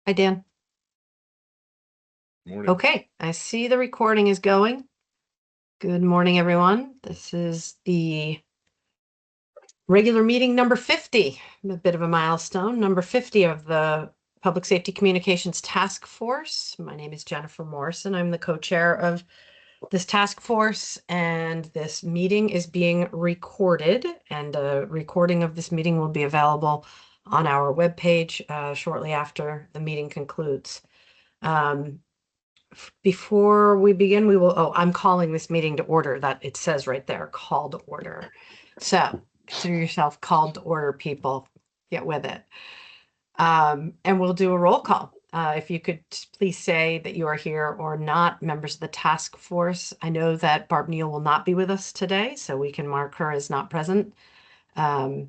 Hi, Dan. Morning. Okay, I see the recording is going. Good morning, everyone. This is the regular meeting number 50, a bit of a milestone, number 50 of the Public Safety Communications Task Force. My name is Jennifer Morrison. I'm the co-chair of this task force, and this meeting is being recorded, and a recording of this meeting will be available on our webpage shortly after the meeting concludes. Before we begin, I'm calling this meeting to order. That it says right there, call to order. So consider yourself called to order, people. Get with it. And we'll do a roll call. If you could please say that you are here or not, members of the task force. I know that Barb Neal will not be with us today, so we can mark her as not present. And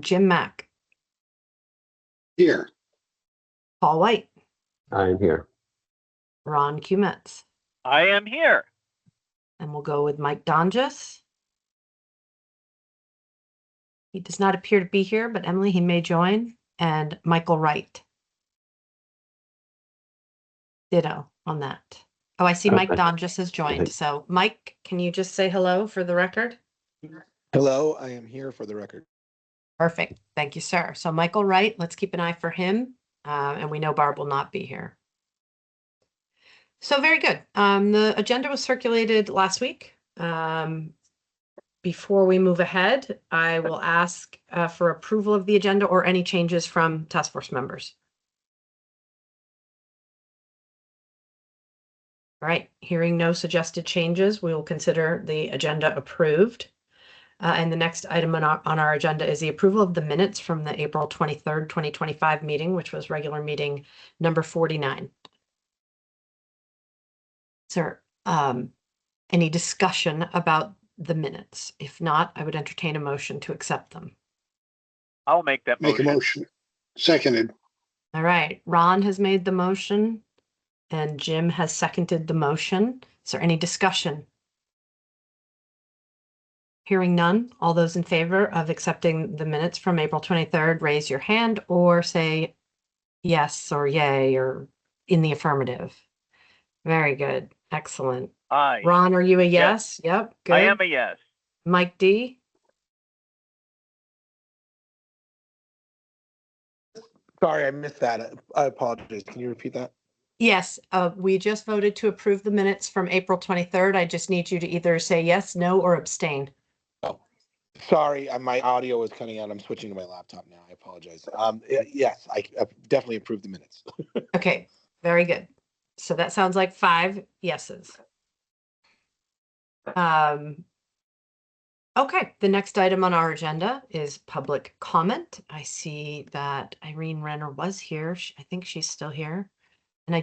Jim Mack. Here. Paul White. I'm here. Ron Kumetz. I am here. And we'll go with Mike Donges. He does not appear to be here, but Emily, he may join. And Michael Wright. Ditto on that. Oh, I see Mike Donges has joined. So Mike, can you just say hello for the record? Hello, I am here for the record. Perfect. Thank you, sir. So Michael Wright, let's keep an eye for him. And we know Barb will not be here. So very good. The agenda was circulated last week. Before we move ahead, I will ask for approval of the agenda or any changes from task force members. All right, hearing no suggested changes, we will consider the agenda approved. And the next item on our agenda is the approval of the minutes from the April 23rd, 2025 meeting, which was regular meeting number 49. Is there any discussion about the minutes? If not, I would entertain a motion to accept them. I'll make that motion. Make a motion. Seconded. All right, Ron has made the motion and Jim has seconded the motion. Is there any discussion? Hearing none, all those in favor of accepting the minutes from April 23rd, raise your hand or say yes or yay or in the affirmative. Very good. Excellent. Aye. Ron, are you a yes? Yep. Good. I am a yes. Mike D? Sorry, I missed that. I apologize. Can you repeat that? Yes. We just voted to approve the minutes from April 23rd. I just need you to either say yes, no, or abstain. Oh, sorry. My audio was cutting out. I'm switching to my laptop now. I apologize. Yes, I definitely approved the minutes. Okay. Very good. So that sounds like 5 yeses. Okay, the next item on our agenda is public comment. I see that Irene Renner was here. I think she's still here. And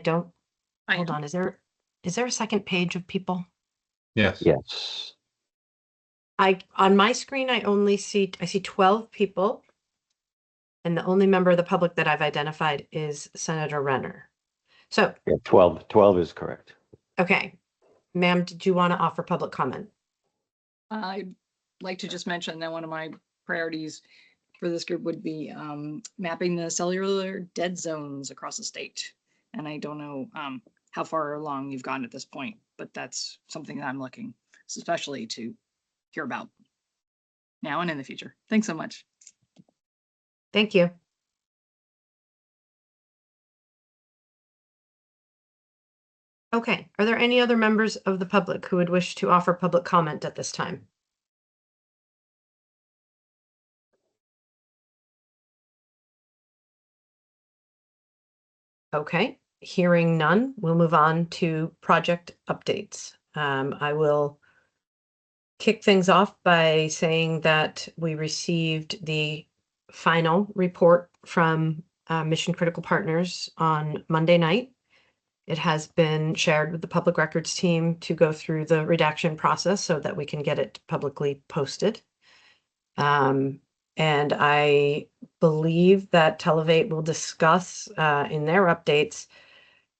hold on, is there a second page of people? Yes. Yes. On my screen, I see 12 people. And the only member of the public that I've identified is Senator Renner. So Yeah, 12 is correct. Okay. Ma'am, did you want to offer public comment? I'd like to just mention that one of my priorities for this group would be mapping the cellular dead zones across the state. And I don't know how far along you've gone at this point, but that's something that I'm looking especially to hear about now and in the future. Thanks so much. Thank you. Okay, are there any other members of the public who would wish to offer public comment at this time? Okay, hearing none, we'll move on to project updates. I will kick things off by saying that we received the final report from Mission Critical Partners on Monday night. It has been shared with the public records team to go through the redaction process so that we can get it publicly posted. And I believe that Televate will discuss in their updates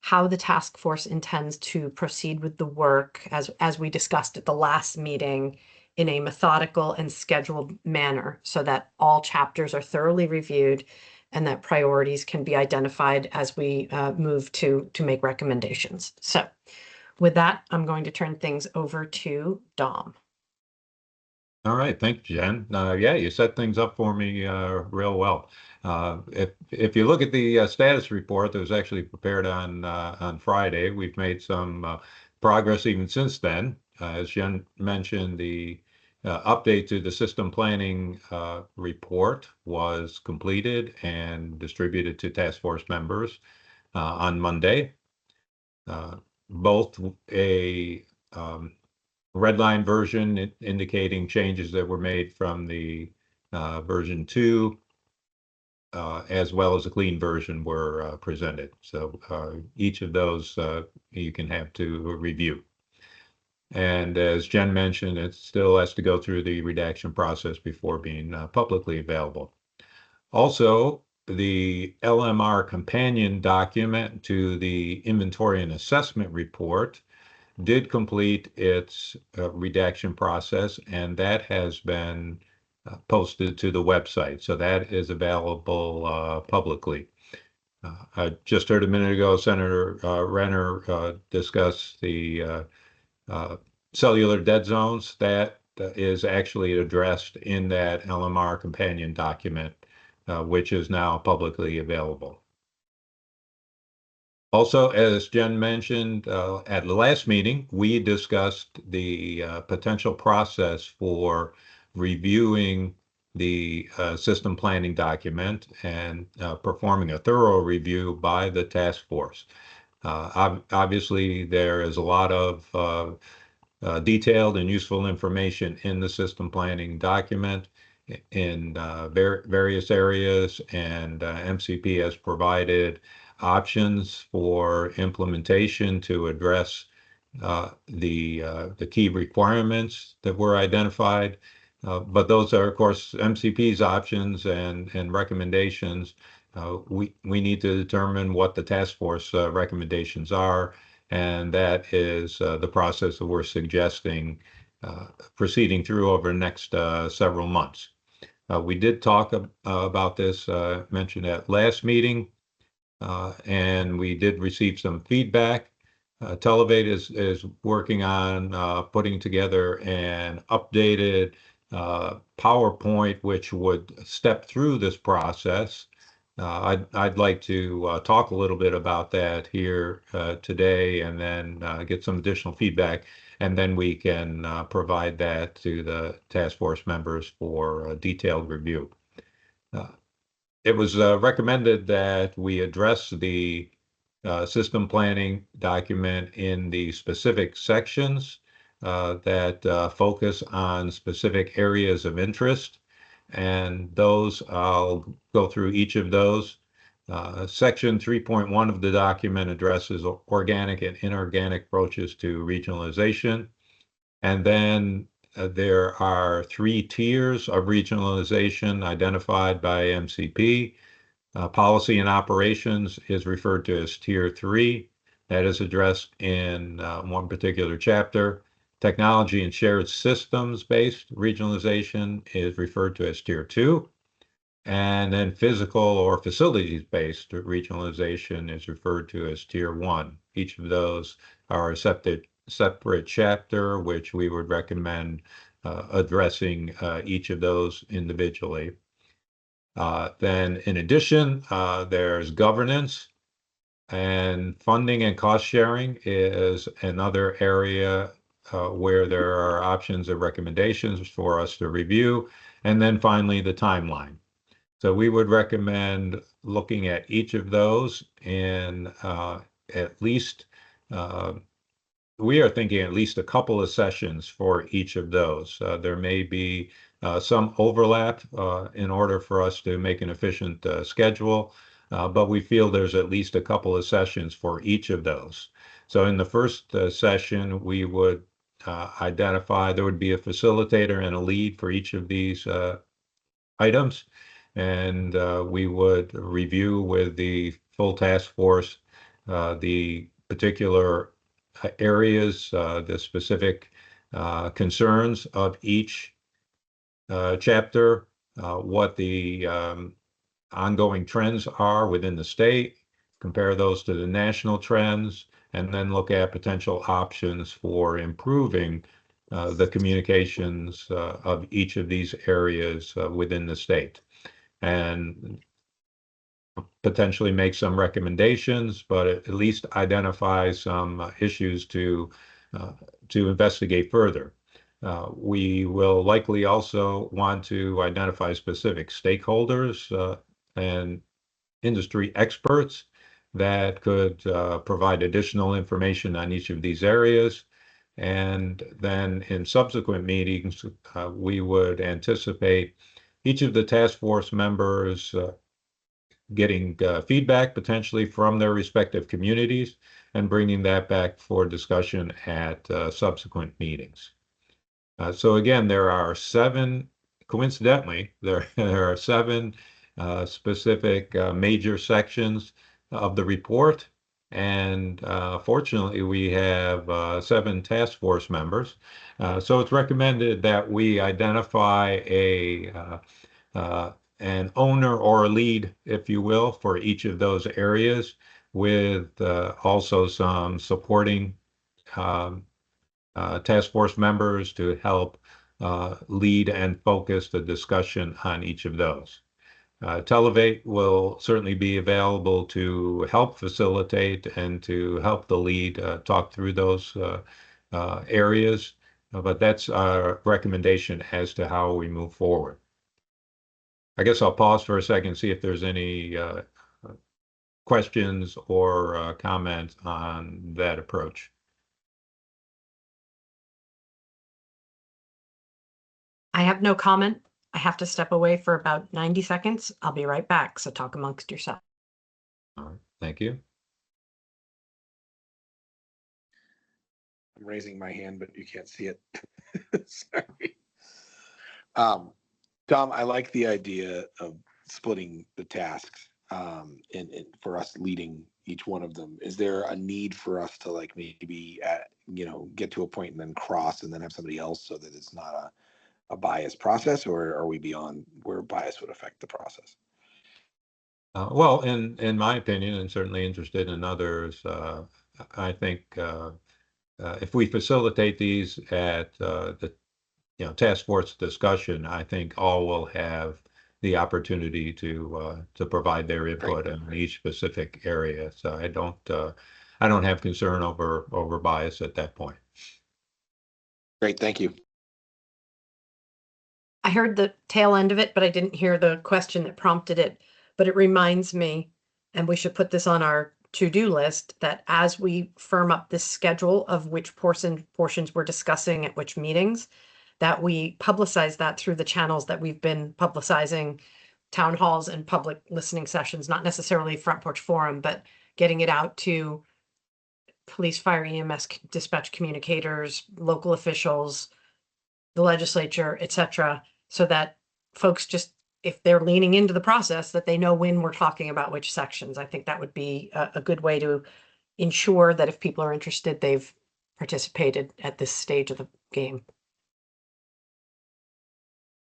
how the task force intends to proceed with the work as we discussed at the last meeting in a methodical and scheduled manner so that all chapters are thoroughly reviewed and that priorities can be identified as we move to make recommendations. So with that, I'm going to turn things over to Dom. All right, thank you, Jen. Yeah, you set things up for me real well. If you look at the status report that was actually prepared on Friday, we've made some progress even since then. As Jen mentioned, the update to the system planning report was completed and distributed to task force members on Monday. Both a red line version indicating changes that were made from the version 2, as well as a clean version were presented. So each of those you can have to review. And as Jen mentioned, it still has to go through the redaction process before being publicly available. Also, the LMR companion document to the inventory and assessment report did complete its redaction process, and that has been posted to the website. So that is available publicly. I just heard a minute ago Senator Renner discuss the cellular dead zones. That is actually addressed in that LMR companion document, which is now publicly available. Also, as Jen mentioned, at the last meeting, we discussed the potential process for reviewing the system planning document and performing a thorough review by the task force. Obviously, there is a lot of detailed and useful information in the system planning document in various areas, and MCP has provided options for implementation to address the key requirements that were identified. But those are, of course, MCP's options and recommendations. We need to determine what the task force recommendations are, and that is the process that we're suggesting proceeding through over the next several months. We did talk about this, mentioned at last meeting, and we did receive some feedback. Televate is working on putting together an updated PowerPoint which would step through this process. I'd like to talk a little bit about that here today, and then get some additional feedback, and then we can provide that to the task force members for a detailed review. It was recommended that we address the system planning document in the specific sections that focus on specific areas of interest. And those, I'll go through each of those. Section 3.1 of the document addresses organic and inorganic approaches to regionalization. And then there are 3 tiers of regionalization identified by MCP. Policy and operations is referred to as Tier 3. That is addressed in one particular chapter. Technology and shared systems-based regionalization is referred to as Tier 2. And then physical or facilities-based regionalization is referred to as Tier 1. Each of those are a separate chapter, which we would recommend addressing each of those individually. Then in addition, there's governance, and funding and cost sharing is another area where there are options and recommendations for us to review. And then finally, the timeline. So we would recommend looking at each of those in at least, we are thinking at least a couple of sessions for each of those. There may be some overlap in order for us to make an efficient schedule, but we feel there's at least a couple of sessions for each of those. So in the first session, we would identify, there would be a facilitator and a lead for each of these items, and we would review with the full task force the particular areas, the specific concerns of each chapter, what the ongoing trends are within the state, compare those to the national trends, and then look at potential options for improving the communications of each of these areas within the state. And potentially make some recommendations, but at least identify some issues to investigate further. We will likely also want to identify specific stakeholders and industry experts that could provide additional information on each of these areas. And then in subsequent meetings, we would anticipate each of the task force members getting feedback potentially from their respective communities and bringing that back for discussion at subsequent meetings. So again, there are seven, coincidentally, there are seven specific major sections of the report. And fortunately, we have 7 task force members. So it's recommended that we identify an owner or a lead, if you will, for each of those areas, with also some supporting task force members to help lead and focus the discussion on each of those. Televate will certainly be available to help facilitate and to help the lead talk through those areas, but that's our recommendation as to how we move forward. I guess I'll pause for a second, see if there's any questions or comments on that approach. I have no comment. I have to step away for about 90 seconds. I'll be right back, so talk amongst yourselves. All right, thank you. I'm raising my hand, but you can't see it. Sorry. Tom, I like the idea of splitting the tasks and for us leading each one of them. Is there a need for us to like maybe get to a point and then cross and then have somebody else so that it's not a biased process, or are we beyond where bias would affect the process? Well, in my opinion, and certainly interested in others, I think if we facilitate these at the task force discussion, I think all will have the opportunity to provide their input in each specific area. So I don't have concern over bias at that point. Great, thank you. I heard the tail end of it, but I didn't hear the question that prompted it. But it reminds me, and we should put this on our to-do list, that as we firm up this schedule of which portions we're discussing at which meetings, that we publicize that through the channels that we've been publicizing, town halls and public listening sessions, not necessarily Front Porch Forum, but getting it out to police, fire, EMS, dispatch communicators, local officials, the legislature, etc., so that folks just, if they're leaning into the process, that they know when we're talking about which sections. I think that would be a good way to ensure that if people are interested, they've participated at this stage of the game.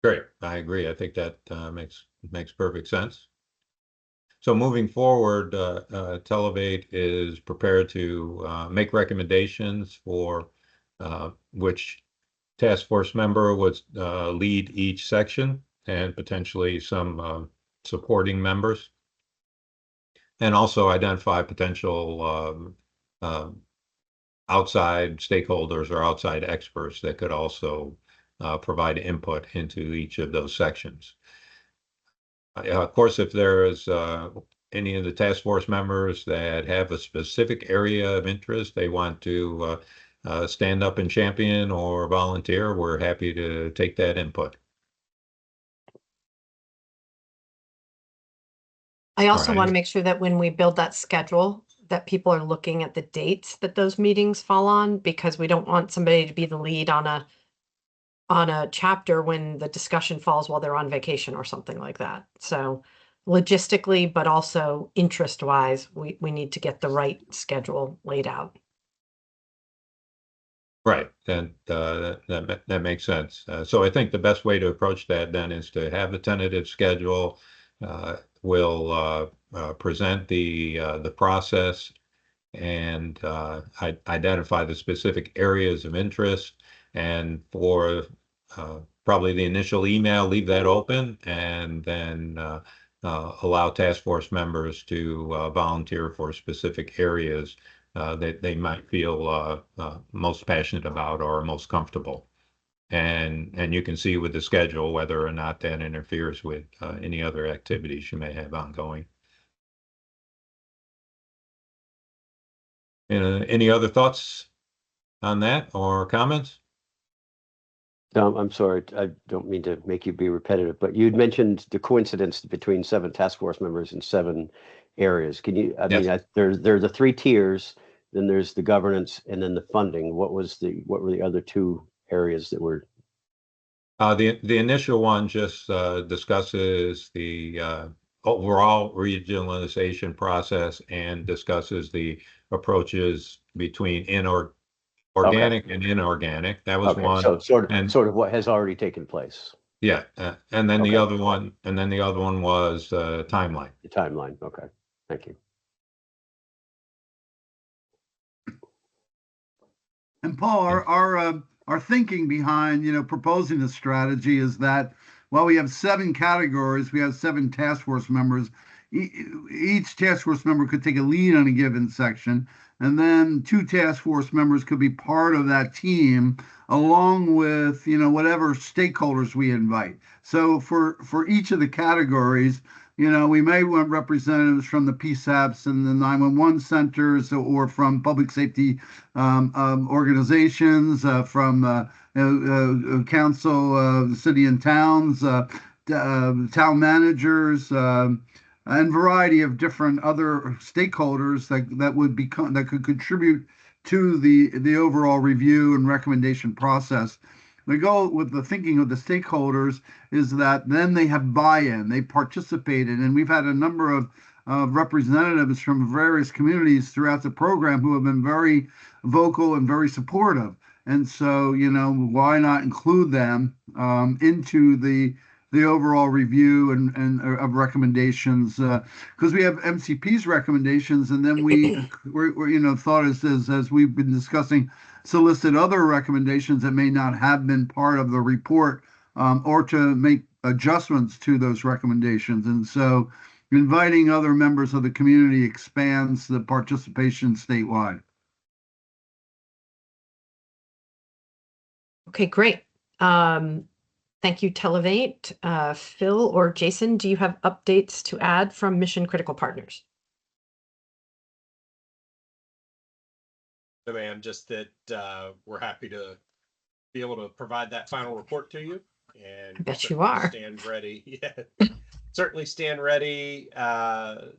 Great, I agree. I think that makes perfect sense. So moving forward, Televate is prepared to make recommendations for which task force member would lead each section and potentially some supporting members, and also identify potential outside stakeholders or outside experts that could also provide input into each of those sections. Of course, if there is any of the task force members that have a specific area of interest they want to stand up and champion or volunteer, we're happy to take that input. I also All want to right. make sure that when we build that schedule, that people are looking at the dates that those meetings fall on, because we don't want somebody to be the lead on a chapter when the discussion falls while they're on vacation or something like that. So logistically, but also interest-wise, we need to get the right schedule laid out. Right, and that makes sense. So I think the best way to approach that then is to have a tentative schedule, will present the process and identify the specific areas of interest. And for probably the initial email, leave that open, and then allow task force members to volunteer for specific areas that they might feel most passionate about or most comfortable. And you can see with the schedule whether or not that interferes with any other activities you may have ongoing. Any other thoughts on that or comments? I'm sorry, I don't mean to make you be repetitive, but you'd mentioned the coincidence between 7 task force members in 7 areas. Can you, I mean, Yes. there are the 3 tiers, then there's the governance and then the funding. What were the other 2 areas that were? The initial one just discusses the overall regionalization process and discusses the approaches between organic and inorganic. That was Okay, one. so And sort of what has already taken place, yeah, and then the Okay. other one, was timeline. the timeline. Okay, thank you. And Paul, our thinking behind, proposing this strategy is that while we have 7 categories, we have 7 task force members. Each task force member could take a lead on a given section, and then 2 task force members could be part of that team along with, whatever stakeholders we invite. So for each of the categories, we may want representatives from the PSAPs and the 911 centers, or from public safety organizations, from council, city and towns, town managers, and variety of different other stakeholders that could contribute to the overall review and recommendation process. The goal with the thinking of the stakeholders is that then they have buy-in, they participated, and we've had a number of representatives from various communities throughout the program who have been very vocal and very supportive. And so, why not include them into the overall review and of recommendations? Because we have MCP's recommendations, and then we're thought as we've been discussing, solicit other recommendations that may not have been part of the report, or to make adjustments to those recommendations. And so inviting other members of the community expands the participation statewide. Okay, great. Thank you, Televate. Phil or Jason, do you have updates to add from Mission Critical Partners? So, ma'am, just that we're happy to be able to provide that final report to you. And I bet you certainly are. stand ready. Yeah, certainly stand ready to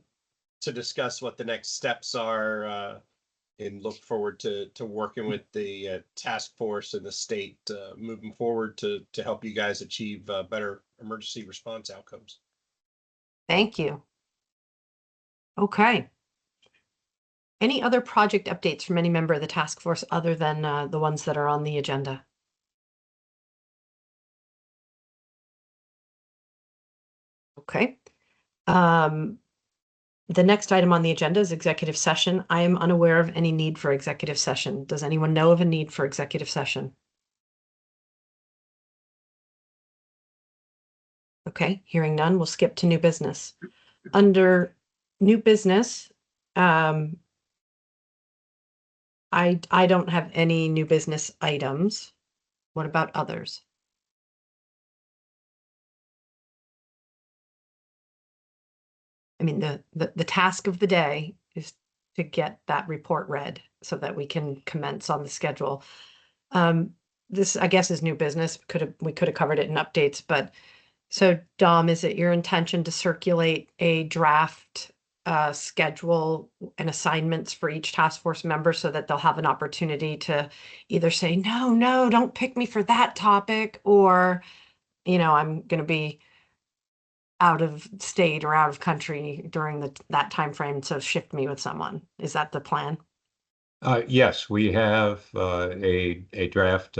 discuss what the next steps are, and look forward to working with the task force and the state moving forward to help you guys achieve better emergency response outcomes. Thank you. Okay. Any other project updates from any member of the task force other than the ones that are on the agenda? Okay. The next item on the agenda is executive session. I am unaware of any need for executive session. Does anyone know of a need for executive session? Okay, hearing none, we'll skip to new business. Under new business, I don't have any new business items. What about others? I mean, the task of the day is to get that report read so that we can commence on the schedule. This, I guess, is new business. We could have covered it in updates, but so Dom, is it your intention to circulate a draft schedule and assignments for each task force member so that they'll have an opportunity to either say, no, don't pick me for that topic, or, I'm going to be out of state or out of country during that time frame, so shift me with someone. Is that the plan? Yes, we have a draft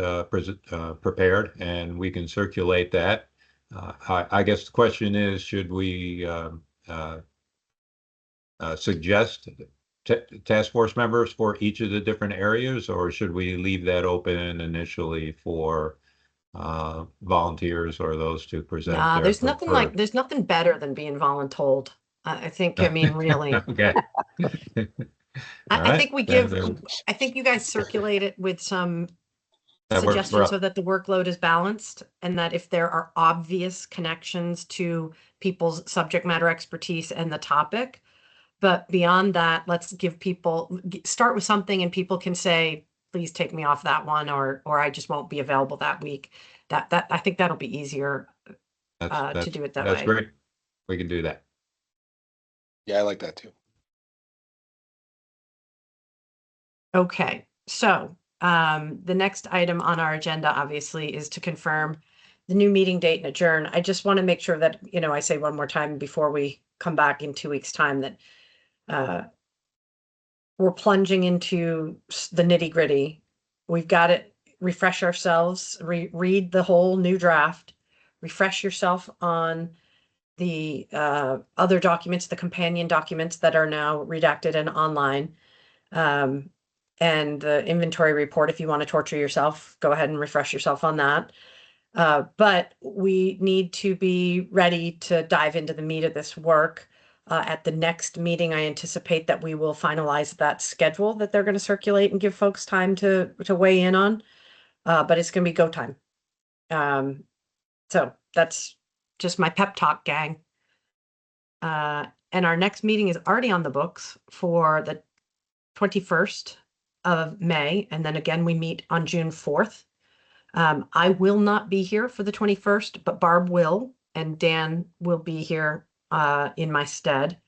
prepared, and we can circulate that. I guess the question is, should we suggest task force members for each of the different areas, or should we leave that open initially for volunteers or those to present? Nah, their there's nothing preferred- there's nothing better than being voluntold. I think, I mean, really. Okay. I All right. think we Then give, I think you guys circulate it with some that works for suggestions us. so that the workload is balanced, and that if there are obvious connections to people's subject matter expertise and the topic. But beyond that, let's give people, start with something and people can say, please take me off that one, or I just won't be available that week. That I think that'll be easier to do it that That's way. great. We can do that. Yeah, I like that too. Okay, so the next item on our agenda obviously is to confirm the new meeting date and adjourn. I just want to make sure that, you know, I say one more time before we come back in 2 weeks' time that we're plunging into the nitty gritty. We've got to refresh ourselves, read the whole new draft, refresh yourself on the other documents, the companion documents that are now redacted and online. And the inventory report, if you want to torture yourself, go ahead and refresh yourself on that. But we need to be ready to dive into the meat of this work. At the next meeting, I anticipate that we will finalize that schedule that they're going to circulate and give folks time to weigh in on. But it's going to be go time. So that's just my pep talk, gang. And our next meeting is already on the books for the 21st of May. And then again, we meet on June 4th. I will not be here for the 21st, but Barb will, and Dan will be here in my stead.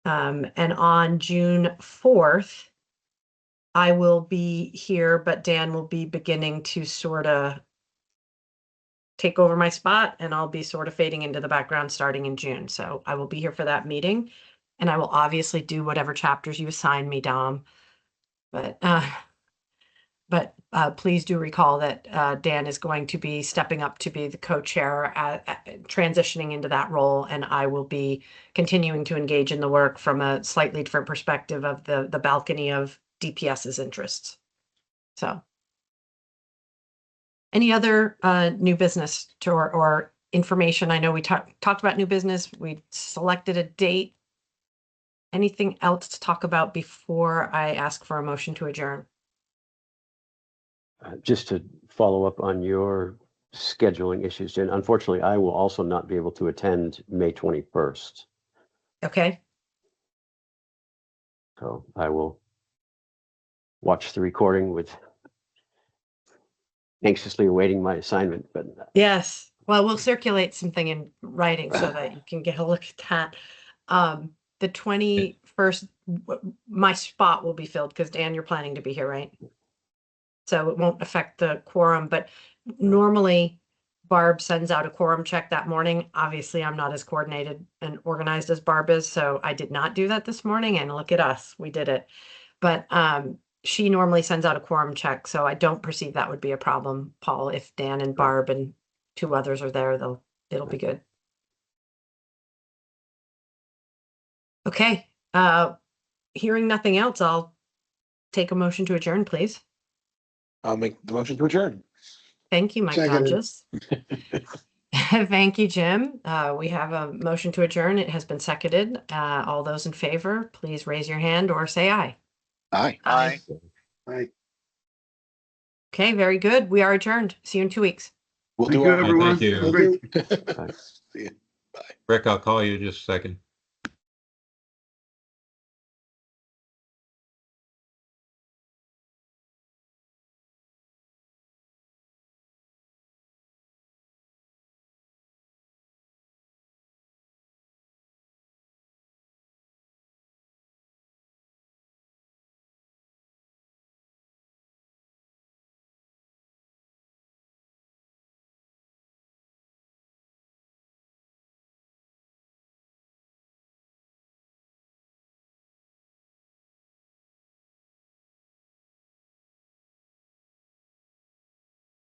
And on June 4th, I will be here, but Dan will be beginning to sort of take over my spot, and I'll be sort of fading into the background starting in June. So I will be here for that meeting, and I will obviously do whatever chapters you assign me, Dom. But please do recall that Dan is going to be stepping up to be the co-chair, transitioning into that role, and I will be continuing to engage in the work from a slightly different perspective of the balcony of DPS's interests. So, any other new business or information? I know we talked about new business. We selected a date. Anything else to talk about before I ask for a motion to adjourn? Just to follow up on your scheduling issues, Jen, unfortunately, I will also not be able to attend May 21st. Okay. So I will watch the recording with anxiously awaiting my assignment, but Yes. Well, we'll circulate something in writing so that you can get a look at that. The 21st, my spot will be filled because Dan, you're planning to be here, right? So it won't affect the quorum, but normally Barb sends out a quorum check that morning. Obviously, I'm not as coordinated and organized as Barb is, so I did not do that this morning, and look at us, we did it. But she normally sends out a quorum check, so I don't perceive that would be a problem, Paul. If Dan and Barb and 2 others are there, it'll be good. Okay, hearing nothing else, I'll take a motion to adjourn, please. I'll make the motion to adjourn. Thank you, Mike Seconded. Hodges. Thank you, Jim. We have a motion to adjourn. It has been seconded. All those in favor, please raise your hand or say aye. Aye. Aye. Aye. Okay, very good. We are adjourned. See you in 2 weeks. We'll Thank do you, our. everyone. Thank you. We'll do. Bye. See ya. Rick, I'll call you in just a second.